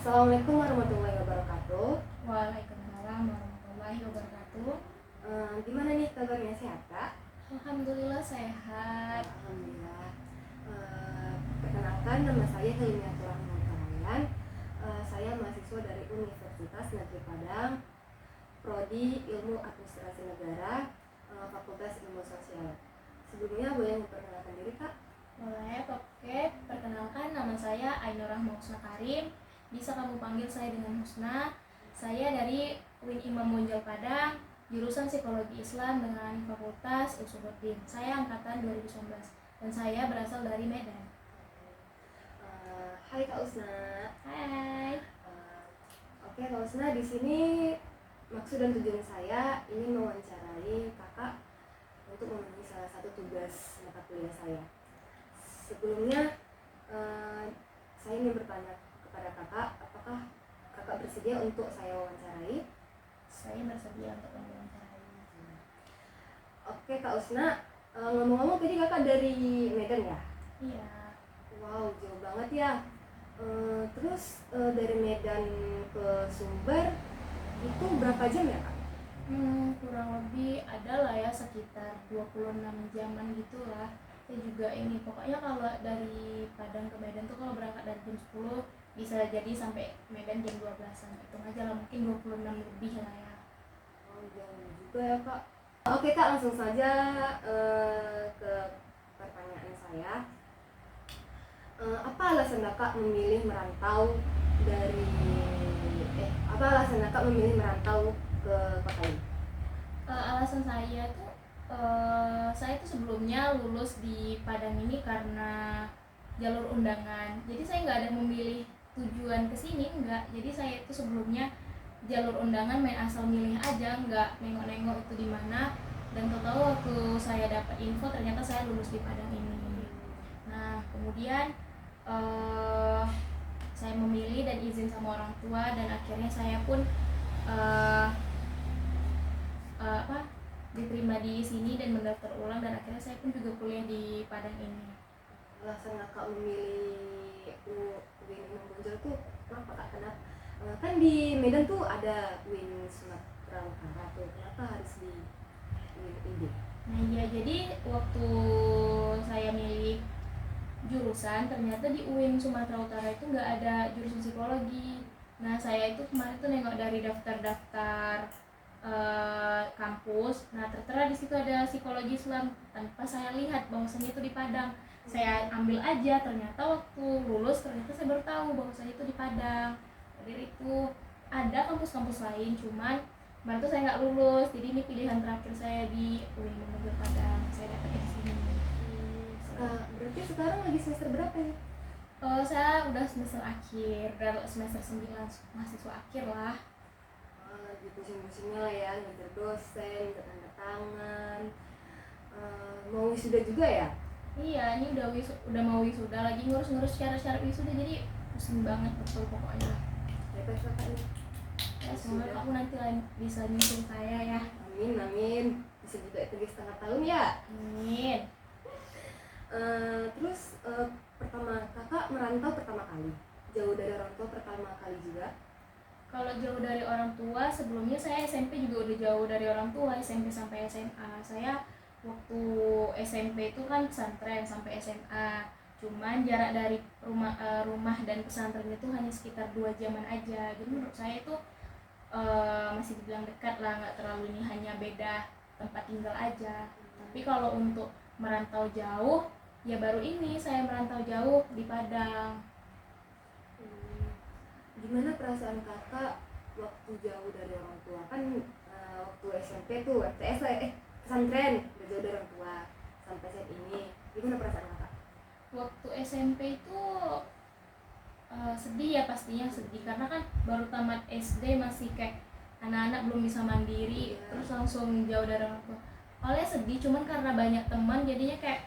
Assalamualaikum warahmatullahi wabarakatuh. Waalaikumsalam warahmatullahi wabarakatuh. Gimana nih kabarnya, sehat Kak? Alhamdulillah sehat. Alhamdulillah. Perkenalkan, nama saya Hilmiatul Rahman Karayan. Saya mahasiswa dari Universitas Negeri Padang, Prodi Ilmu Administrasi Negara, Fakultas Ilmu Sosial. Sebelumnya boleh memperkenalkan diri Kak? Boleh, oke. Perkenalkan, nama saya Ainur Rahma Husna Karim. Bisa kamu panggil saya dengan Husna. Saya dari UIN Imam Bonjol Padang, jurusan Psikologi Islam dengan Fakultas Usuluddin. Saya angkatan 2019 dan saya berasal dari Medan. Hai Kak Usna. Hai. Oke Kak Usna, di sini maksud dan tujuan saya ingin mewawancarai Kakak untuk memenuhi salah satu tugas mata kuliah saya. Sebelumnya saya ingin bertanya kepada Kakak, apakah Kakak bersedia untuk saya wawancarai? Saya bersedia untuk mewawancarai. Oke Kak Usna, ngomong-ngomong tadi Kakak dari Medan ya? Iya. Wow, jauh banget ya. Terus dari Medan ke Sumber itu berapa jam ya Kak? Kurang lebih ada lah ya sekitar 26 jaman gitulah. Saya juga ini pokoknya kalau dari Padang ke Medan tuh kalau berangkat dari jam 10 bisa jadi sampai Medan jam 12-an. Hitung aja lah, mungkin 26 lebih lah ya. Oh, jauh juga ya Kak. Oke Kak, langsung saja ke pertanyaan saya. Apa alasan Kakak memilih merantau ke kota ini? Alasan saya tuh saya tuh sebelumnya lulus di Padang ini karena jalur undangan. Jadi saya nggak ada memilih tujuan ke sini, enggak. Jadi saya itu sebelumnya jalur undangan main asal milih aja, nggak nengok-nengok itu di mana. Dan tahu waktu saya dapat info ternyata saya lulus di Padang ini. Nah, kemudian saya memilih dan izin sama orang tua dan akhirnya saya pun diterima di sini dan mendaftar ulang dan akhirnya saya pun juga kuliah di Padang ini. Alasan Kakak memilih UIN Imam Bonjol tuh kenapa Kak? Kenapa? Kan di Medan tuh ada UIN Sumatera Utara tuh, kenapa harus di UIN IB? Nah iya, jadi waktu saya milih jurusan ternyata di UIN Sumatera Utara itu nggak ada jurusan psikologi. Nah saya itu kemarin tuh nengok dari daftar-daftar kampus. Nah tertera di situ ada psikologi Islam. Tanpa saya lihat bahwasanya itu di Padang, saya ambil aja. Ternyata waktu lulus ternyata saya baru tahu bahwasanya itu di Padang. Jadi itu ada kampus-kampus lain, cuman kemarin tuh saya nggak lulus. Jadi ini pilihan terakhir saya di UIN Imam Padang. Saya dapat di sini. Berarti sekarang lagi semester berapa nih? Saya udah semester akhir, udah semester 9, mahasiswa akhir lah. Di pusing-pusingnya lah ya, ngejar dosen, tanda tangan, mau wisuda juga ya? Iya, ini udah mau wisuda lagi, ngurus-ngurus syarat-syarat wisuda, jadi pusing banget betul pokoknya. Hebat Kakak nih. Ya, semoga kamu nanti bisa nyusul saya ya. Amin, bisa juga 3,5 tahun ya. Amin. Terus pertama Kakak merantau pertama kali, jauh dari orang tua pertama kali juga? Kalau jauh dari orang tua, sebelumnya saya SMP juga udah jauh dari orang tua, SMP sampai SMA. Saya waktu SMP itu kan pesantren sampai SMA. Cuman jarak dari rumah dan pesantren itu hanya sekitar 2 jaman aja. Jadi menurut saya itu masih dibilang dekat lah, nggak terlalu ini, hanya beda tempat tinggal aja. Tapi kalau untuk merantau jauh, ya baru ini saya merantau jauh di Padang. Gimana perasaan Kakak waktu jauh dari orang tua? Kan waktu SMP tuh, pesantren udah jauh dari orang tua sampai saat ini. Gimana perasaan Kakak? Waktu SMP itu sedih ya, pastinya sedih karena kan baru tamat SD, masih kayak anak-anak belum bisa mandiri, terus langsung jauh dari orang tua. Awalnya sedih, cuman karena banyak teman jadinya kayak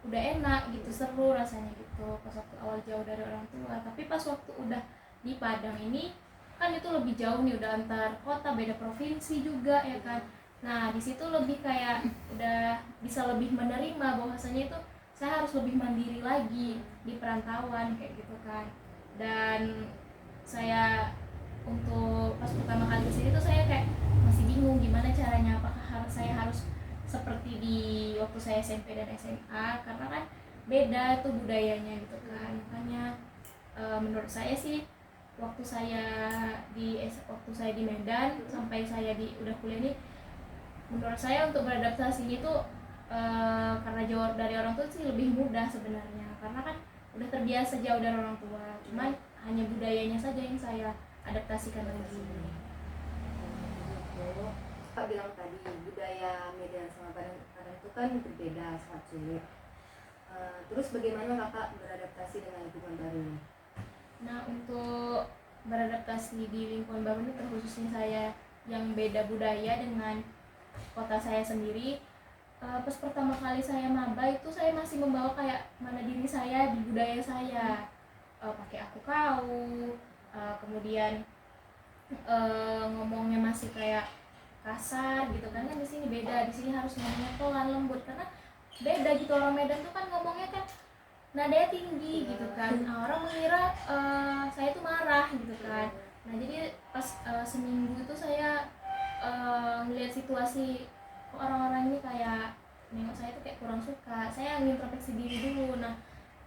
udah enak gitu, seru rasanya gitu pas waktu awal jauh dari orang tua. Tapi pas waktu udah di Padang ini kan itu lebih jauh nih, udah antar kota, beda provinsi juga ya kan. Nah di situ lebih kayak udah bisa lebih menerima bahwasanya itu saya harus lebih mandiri lagi di perantauan kayak gitu kan. Dan saya untuk pas pertama kali kesini tuh saya kayak masih bingung gimana caranya, apakah saya harus seperti di waktu saya SMP dan SMA, karena kan beda tuh budayanya gitu kan. Makanya menurut saya sih waktu saya di Medan sampai saya udah kuliah ini, menurut saya untuk beradaptasi itu karena jauh dari orang tua sih lebih mudah sebenarnya, karena kan udah terbiasa jauh dari orang tua, cuman hanya budayanya saja yang saya adaptasikan lagi. Pak bilang tadi budaya Medan sama Padang itu kan berbeda, sangat sulit. Terus bagaimana kakak beradaptasi dengan lingkungan baru ini? Nah, untuk beradaptasi di lingkungan baru ini, terkhususnya saya yang beda budaya dengan kota saya sendiri, pas pertama kali saya maba itu saya masih membawa kayak mana diri saya di budaya saya, pakai aku kau, kemudian ngomongnya masih kayak kasar gitu kan. Di sini beda, di sini harus ngomongnya pelan lembut, karena beda gitu. Orang Medan tuh kan ngomongnya kan nadanya tinggi gitu kan. Orang mengira saya tuh marah gitu kan. Nah, jadi pas seminggu itu saya ngeliat situasi kok orang-orang ini kayak nengok saya tuh kayak kurang suka. Saya introspeksi diri dulu. Nah,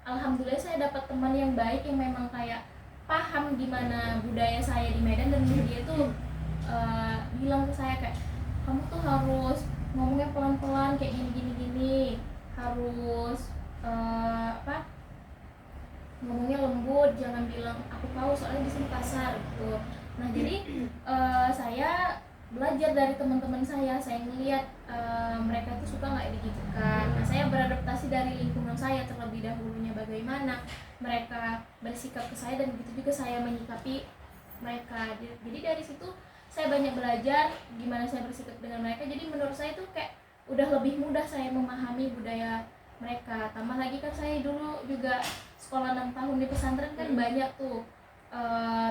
alhamdulillah saya dapat teman yang baik yang memang kayak paham gimana budaya saya di Medan, dan dia tuh bilang ke saya kayak, kamu tuh harus ngomongnya pelan-pelan kayak gini, harus ngomongnya lembut, jangan bilang aku tahu soalnya di sini kasar gitu. Nah, jadi saya belajar dari teman-teman saya ngelihat mereka tuh suka nggak digitukan. Nah, saya beradaptasi dari lingkungan saya terlebih dahulunya, bagaimana mereka bersikap ke saya, dan begitu juga saya menyikapi mereka. Jadi dari situ saya banyak belajar gimana saya bersikap dengan mereka. Jadi menurut saya tuh kayak udah lebih mudah saya memahami budaya mereka. Tambah lagi kan saya dulu juga sekolah 6 tahun di pesantren kan, banyak tuh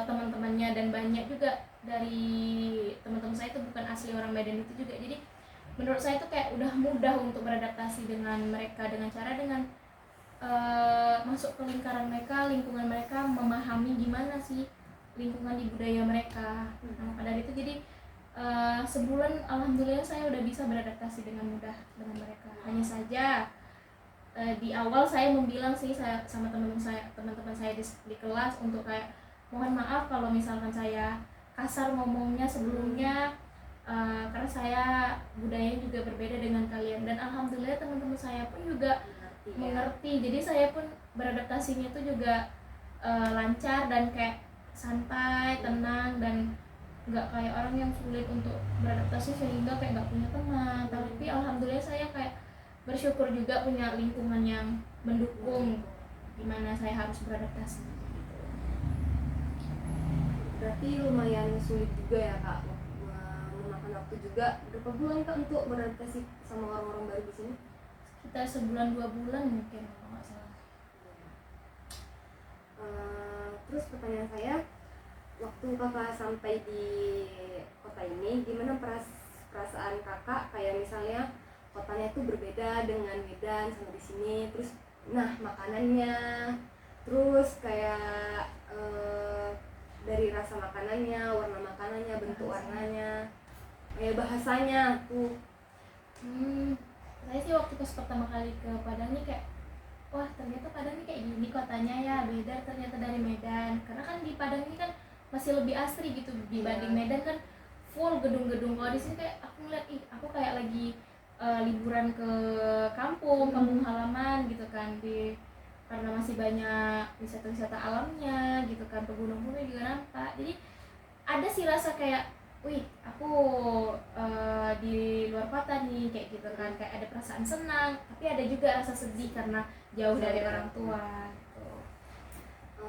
teman-temannya, dan banyak juga dari teman-teman saya itu bukan asli orang Medan itu juga. Jadi menurut saya itu kayak udah mudah untuk beradaptasi dengan mereka, dengan cara masuk ke lingkungan mereka, memahami gimana sih lingkungan di budaya mereka. Nah, pada itu jadi sebulan alhamdulillah saya udah bisa beradaptasi dengan mudah dengan mereka. Hanya saja di awal saya membilang sih sama teman-teman saya di kelas untuk kayak mohon maaf kalau misalkan saya kasar ngomongnya sebelumnya, karena saya budayanya juga berbeda dengan kalian, dan alhamdulillah teman-teman saya pun juga mengerti. Jadi saya pun beradaptasinya itu juga lancar dan kayak santai, tenang, dan nggak kayak orang yang sulit untuk beradaptasi sehingga kayak nggak punya teman. Tapi alhamdulillah saya kayak bersyukur juga punya lingkungan yang mendukung gimana saya harus beradaptasi. Berarti lumayan sulit juga ya kak, memakan waktu juga berapa bulan kak untuk beradaptasi sama orang-orang baru di sini? Kita sebulan 2 bulan mungkin kalau nggak salah. Terus pertanyaan saya, waktu kakak sampai di kota ini, gimana perasaan kakak? Kayak misalnya kotanya itu berbeda dengan Medan sama di sini, terus nah makanannya, terus kayak dari rasa makanannya, warna makanannya, bentuk warnanya, kayak bahasanya tuh. Saya sih waktu pas pertama kali ke Padang nih kayak, wah ternyata Padang ini kayak gini kotanya ya, beda ternyata dari Medan. Karena kan di Padang ini kan masih lebih asri gitu dibanding Medan kan full gedung-gedung. Kalau di sini kayak aku ngeliat, aku kayak lagi liburan ke kampung halaman gitu kan, karena masih banyak wisata-wisata alamnya gitu kan, pegunungan juga nampak. Jadi ada sih rasa kayak, wih aku di luar kota nih kayak gitu kan, kayak ada perasaan senang, tapi ada juga rasa sedih karena jauh dari orang tua gitu.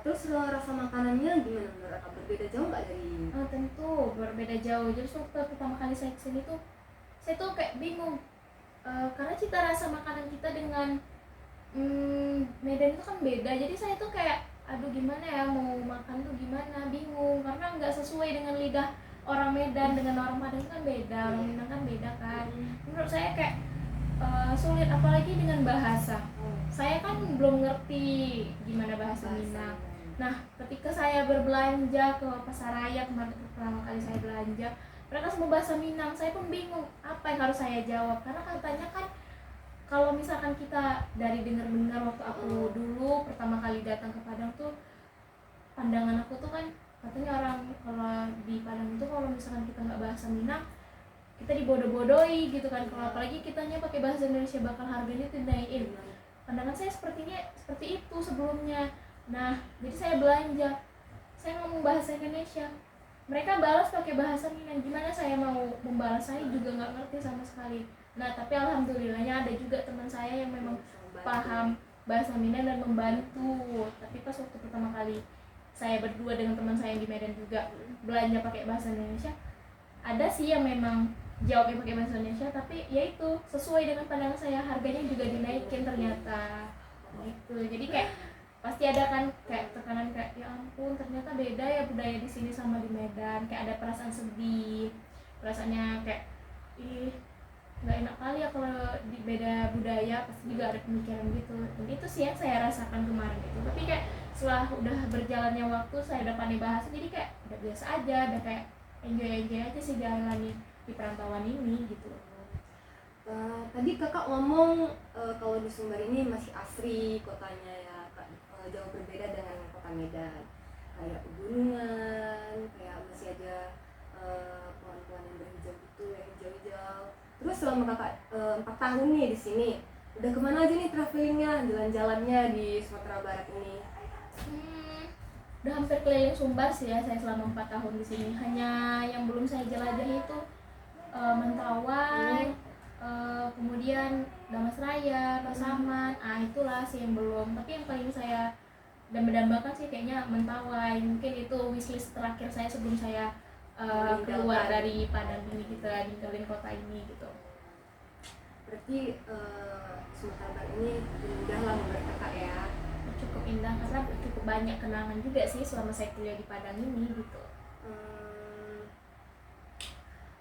Terus rasa makanannya gimana menurut kakak, berbeda jauh nggak dari? Tentu berbeda jauh. Jadi waktu pertama kali saya kesini tuh saya tuh kayak bingung, karena cita rasa makanan kita dengan Medan itu kan beda. Jadi saya tuh kayak aduh gimana ya mau makan tuh gimana, bingung karena nggak sesuai dengan lidah orang Medan dengan orang Padang kan beda, orang Minang kan beda kan. Menurut saya kayak sulit, apalagi dengan bahasa. Saya kan belum ngerti gimana bahasa Minang. Nah, ketika saya berbelanja ke pasar raya kemarin pertama kali saya belanja, mereka semua bahasa Minang. Saya pun bingung apa yang harus saya jawab, karena katanya kan kalau misalkan kita dari dengar-dengar waktu aku dulu pertama kali datang ke Padang tuh, pandangan aku tuh kan katanya orang kalau di Padang itu kalau misalkan kita nggak bahasa Minang kita dibodoh-bodohi gitu kan. Kalau apalagi kitanya pakai bahasa Indonesia bakal harganya tuh dinaikin. Pandangan saya sepertinya seperti itu sebelumnya. Nah, jadi saya belanja, saya ngomong bahasa Indonesia, mereka balas pakai bahasa Minang. Gimana saya mau membalas, saya juga nggak ngerti sama sekali. Nah, tapi alhamdulillahnya ada juga teman saya yang memang paham bahasa Minang dan membantu. Tapi pas waktu pertama kali saya berdua dengan teman saya yang di Medan juga belanja pakai bahasa Indonesia, ada sih yang memang jawabnya pakai bahasa Indonesia, tapi ya itu sesuai dengan pandangan saya, harganya juga dinaikin ternyata gitu. Jadi kayak pasti ada kan kayak tekanan kayak ya ampun ternyata beda ya budaya di sini sama di Medan. Kayak ada perasaan sedih, perasaannya kayak ih nggak enak kali ya kalau di beda budaya, pasti juga ada pemikiran gitu. Dan itu sih yang saya rasakan kemarin itu. Tapi kayak setelah udah berjalannya waktu, saya udah pandai bahasa, jadi kayak udah biasa aja, udah kayak enjoy aja sih jalanin di perantauan ini gitu. Tadi kakak ngomong kalau di Sumbar ini masih asri kotanya ya, jauh berbeda dengan kota Medan, kayak pegunungan, kayak masih ada pohon-pohon yang berhijau gitu, yang hijau-hijau. Terus selama kakak 4 tahun nih di sini, udah kemana aja nih travelingnya, jalan-jalannya di Sumatera Barat ini? Udah hampir keliling Sumbar sih ya saya selama 4 tahun di sini. Hanya yang belum saya jelajahi itu Mentawai, kemudian Damasraya, Pasaman, itulah sih yang belum. Tapi yang paling saya dambakan sih kayaknya Mentawai. Mungkin itu wishlist terakhir saya sebelum saya keluar dari Padang ini, kita ninggalin kota ini gitu. Berarti Sumatera Barat ini indah lah menurut kakak ya? Cukup indah karena cukup banyak kenangan juga sih selama saya kuliah di Padang ini gitu.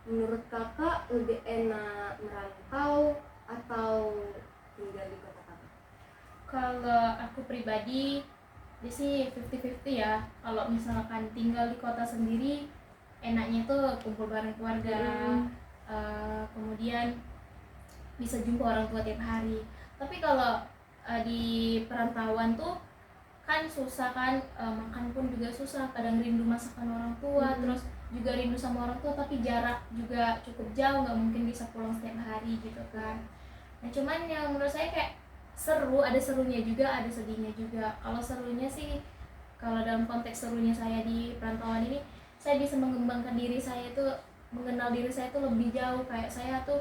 Menurut kakak lebih enak merantau atau tinggal di kota kakak? Kalau aku pribadi dia sih 50-50 ya. Kalau misalkan tinggal di kota sendiri enaknya tuh kumpul bareng keluarga, kemudian bisa jumpa orang tua tiap hari. Tapi kalau di perantauan tuh kan susah kan, makan pun juga susah, kadang rindu masakan orang tua, terus juga rindu sama orang tua tapi jarak juga cukup jauh, nggak mungkin bisa pulang setiap hari gitu kan. Nah cuman yang menurut saya kayak seru, ada serunya juga, ada sedihnya juga. Kalau serunya sih, kalau dalam konteks serunya saya di perantauan ini, saya bisa mengembangkan diri saya itu, mengenal diri saya itu lebih jauh. Kayak saya tuh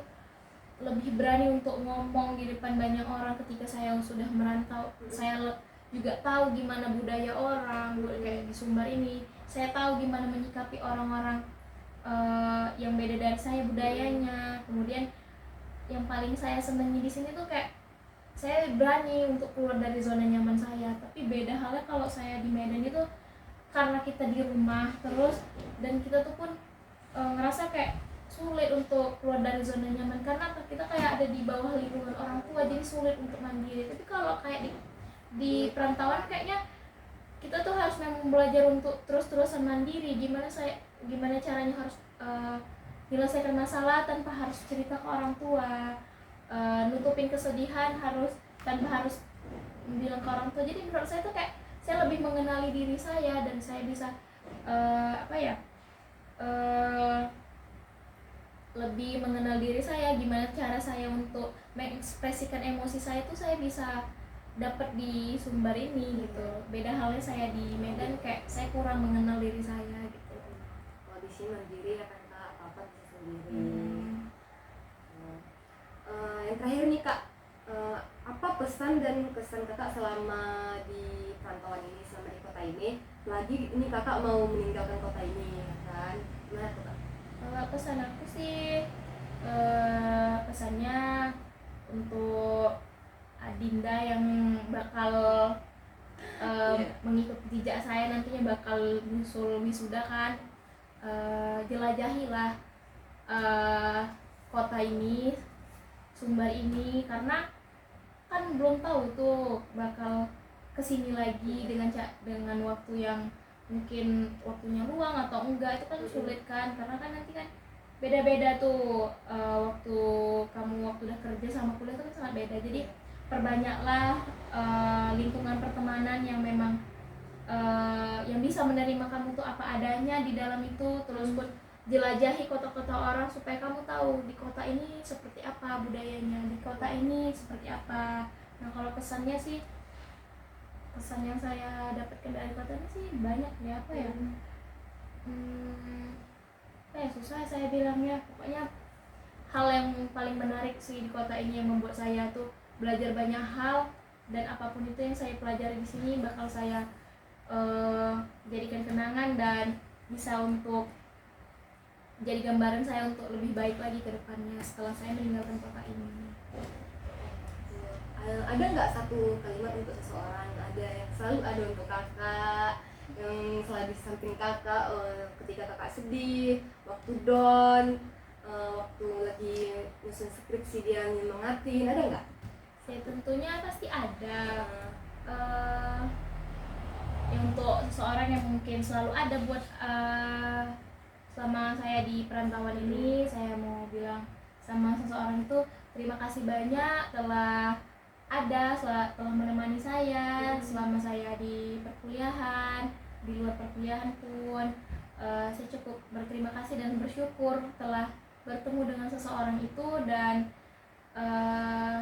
lebih berani untuk ngomong di depan banyak orang ketika saya sudah merantau. Saya juga tahu gimana budaya orang, kayak di Sumbar ini saya tahu gimana menyikapi orang-orang yang beda dari saya budayanya. Kemudian yang paling saya senangi di sini tuh kayak saya berani untuk keluar dari zona nyaman saya. Tapi beda halnya kalau saya di Medan itu, karena kita di rumah terus dan kita tuh pun ngerasa kayak sulit untuk keluar dari zona nyaman karena kita kayak ada di bawah lingkungan orang tua, jadi sulit untuk mandiri. Tapi kalau kayak di perantauan kayaknya kita tuh harus memang belajar untuk terus-terusan mandiri. Gimana caranya harus menyelesaikan masalah tanpa harus cerita ke orang tua, nutupin kesedihan tanpa harus bilang ke orang tua. Jadi menurut saya tuh kayak saya lebih mengenali diri saya dan saya bisa lebih mengenal diri saya, gimana cara saya untuk mengekspresikan emosi saya tuh saya bisa dapat di Sumbar ini gitu. Beda halnya saya di Medan, kayak saya kurang mengenal diri saya gitu. Kalau di sini mandiri ya kan kak, apa bisa sendiri. Yang terakhir nih kak, apa pesan dan kesan kakak selama di perantauan ini, selama di kota ini, lagi ini kakak mau meninggalkan kota ini kan, gimana tuh kak? Kalau pesan aku sih pesannya untuk Adinda yang bakal mengikuti jejak saya nantinya, bakal nyusul wisuda kan, jelajahilah kota ini, Sumbar ini, karena kan belum tahu tuh bakal kesini lagi dengan waktu yang mungkin waktunya luang atau enggak, itu kan sulit kan, karena kan nanti kan beda-beda tuh waktu udah kerja sama kuliah itu kan sangat beda. Jadi perbanyaklah lingkungan pertemanan yang memang yang bisa menerima kamu tuh apa adanya di dalam itu. Terus pun jelajahi kota-kota orang supaya kamu tahu di kota ini seperti apa budayanya, di kota ini seperti apa. Nah kalau kesan yang saya dapatkan dari kota ini sih banyak ya, apa ya, susah saya bilangnya. Pokoknya hal yang paling menarik sih di kota ini yang membuat saya tuh belajar banyak hal, dan apapun itu yang saya pelajari di sini bakal saya jadikan kenangan dan bisa untuk jadi gambaran saya untuk lebih baik lagi ke depannya setelah saya meninggalkan kota ini. Ada nggak satu kalimat untuk seseorang, ada yang selalu ada untuk kakak, yang selalu di samping kakak ketika kakak sedih, waktu down, waktu lagi nyusun skripsi dia nyemangatin, ada nggak? Ya tentunya pasti ada. Yang untuk seseorang yang mungkin selalu ada buat selama saya di perantauan ini, saya mau bilang sama seseorang itu terima kasih banyak telah menemani saya selama saya di perkuliahan, di luar perkuliahan pun. Saya cukup berterima kasih dan bersyukur telah bertemu dengan seseorang itu, dan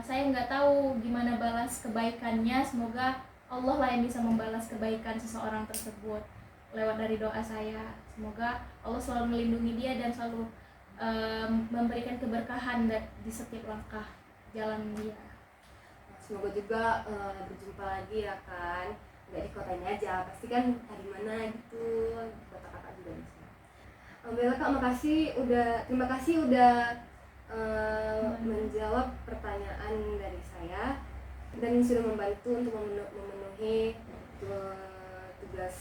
saya nggak tahu gimana balas kebaikannya. Semoga Allah lah yang bisa membalas kebaikan seseorang tersebut lewat dari doa saya. Semoga Allah selalu melindungi dia dan selalu memberikan keberkahan di setiap langkah jalan dia. Semoga juga berjumpa lagi ya kan, nggak di kota ini aja, pasti kan di mana gitu, di kota kakak juga bisa. Bella kak, terima kasih udah menjawab pertanyaan dari saya dan sudah membantu untuk memenuhi tugas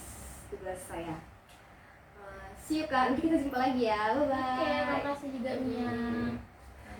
saya. See you kak, nanti kita jumpa lagi ya, bye bye. Oke, makasih juga Mia.